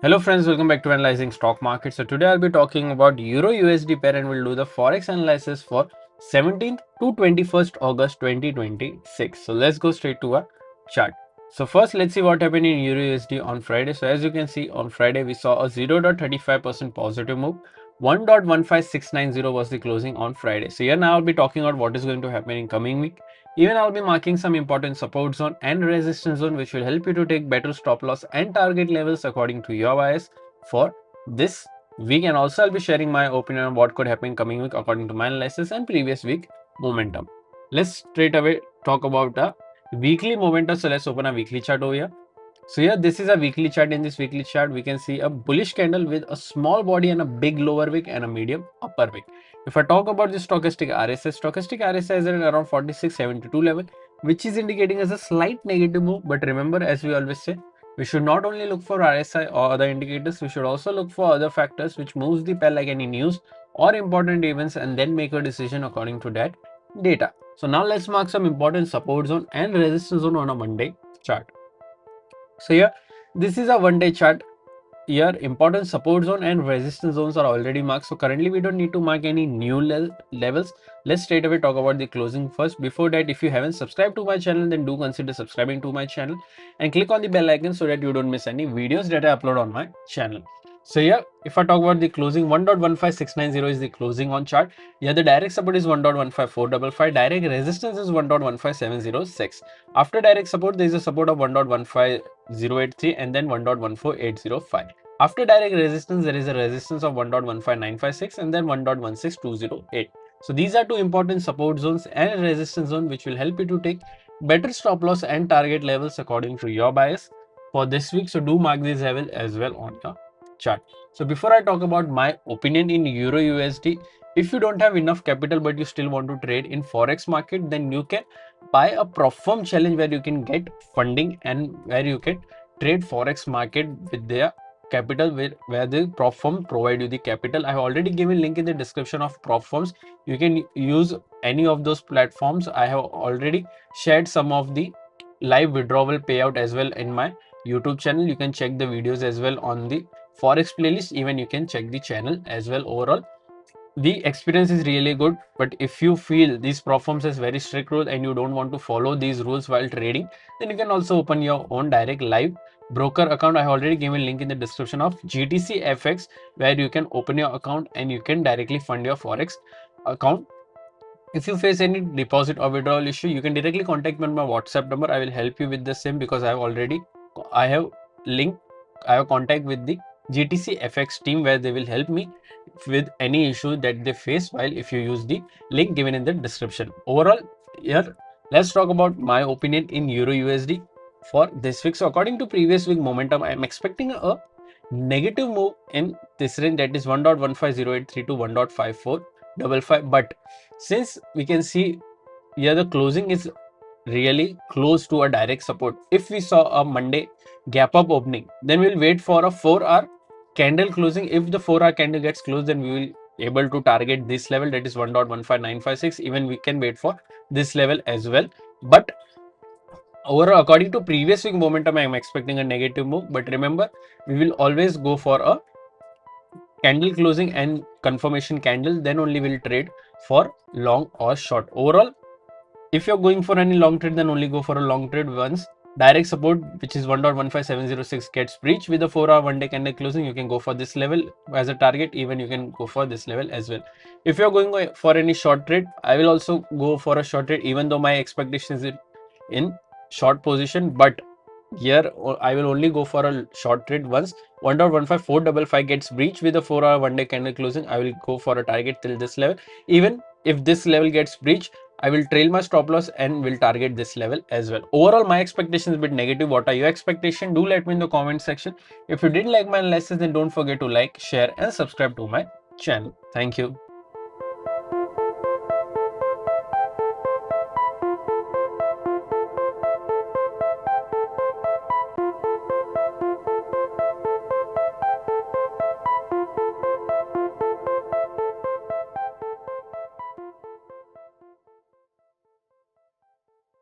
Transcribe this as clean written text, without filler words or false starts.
Hello friends, welcome back to Analyzing Stock Market. So today I'll be talking about Euro USD pair and we'll do the Forex analysis for 17th to 21st August 2026. So let's go straight to our chart. So first let's see what happened in Euro USD on Friday. So as you can see on Friday we saw a 0.35% positive move. 1.15690 was the closing on Friday. So here now I'll be talking about what is going to happen in coming week. Even I'll be marking some important support zone and resistance zone which will help you to take better stop loss and target levels according to your bias for this week. And also I'll be sharing my opinion on what could happen coming week according to my analysis and previous week momentum. Let's straight away talk about the weekly momentum. So let's open a weekly chart over here. So here, this is a weekly chart. In this weekly chart, we can see a bullish candle with a small body and a big lower wick and a medium upper wick. If I talk about the stochastic RSI is at around 4672 level, which is indicating as a slight negative move. But remember, as we always say, we should not only look for RSI or other indicators, we should also look for other factors which moves the pair like any news or important events and then make a decision according to that data. So now let's mark some important support zone and resistance zone on a Monday chart. So here, this is a one-day chart. Here, important support zone and resistance zones are already marked. So currently, we don't need to mark any new levels. Let's straight away talk about the closing first. Before that, if you haven't subscribed to my channel, then do consider subscribing to my channel and click on the bell icon so that you don't miss any videos that I upload on my channel. So here, if I talk about the closing, 1.15690 is the closing on chart. Here, the direct support is 1.15455. Direct resistance is 1.15706. After direct support, there is a support of 1.15083 and then 1.14805. After direct resistance, there is a resistance of 1.15956 and then 1.16208. So these are two important support zones and resistance zone which will help you to take better stop loss and target levels according to your bias for this week. So do mark this level as well on your chart. So before I talk about my opinion in Euro USD, if you don't have enough capital but you still want to trade in Forex market, then you can buy a prop firm challenge where you can get funding and where you can trade Forex market with their capital where the prop firm provide you the capital. I have already given link in the description of prop firms. You can use any of those platforms. I have already shared some of the live withdrawal payout as well in my YouTube channel. You can check the videos as well on the Forex playlist. Even you can check the channel as well. Overall, the experience is really good, but if you feel these prop firms has very strict rules and you don't want to follow these rules while trading, then you can also open your own direct live broker account. I have already given a link in the description of GTC FX where you can open your account and you can directly fund your Forex account. If you face any deposit or withdrawal issue, you can directly contact me on my WhatsApp number. I will help you with the same because I have contact with the GTC FX team where they will help me with any issue that they face while if you use the link given in the description. Overall, here let's talk about my opinion in Euro USD for this week. So according to previous week momentum, I am expecting a negative move in this range, that is 1.15083 to 1.5455. But since we can see here the closing is really close to a direct support, if we saw a Monday gap up opening, then we'll wait for a 4-hour candle closing. If the 4-hour candle gets closed, then we will able to target this level, that is 1.15956. even we can wait for this level as well. But overall, according to previous week momentum, I am expecting a negative move. But remember, we will always go for a candle closing and confirmation candle, then only we'll trade for long or short. Overall, if you're going for any long trade, then only go for a long trade once direct support, which is 1.15706, gets breached with a 4-hour one-day candle closing. You can go for this level as a target. Even you can go for this level as well. If you're going for any short trade, I will also go for a short trade, even though my expectation is in short position. But here I will only go for a short trade once 1.15455 gets breached with a 4-hour one-day candle closing. I will go for a target till this level. Even if this level gets breached, I will trail my stop loss and will target this level as well. Overall, my expectation is a bit negative. What are your expectations? Do let me in the comment section. If you did like my analysis, then don't forget to like, share and subscribe to my channel. Thank you.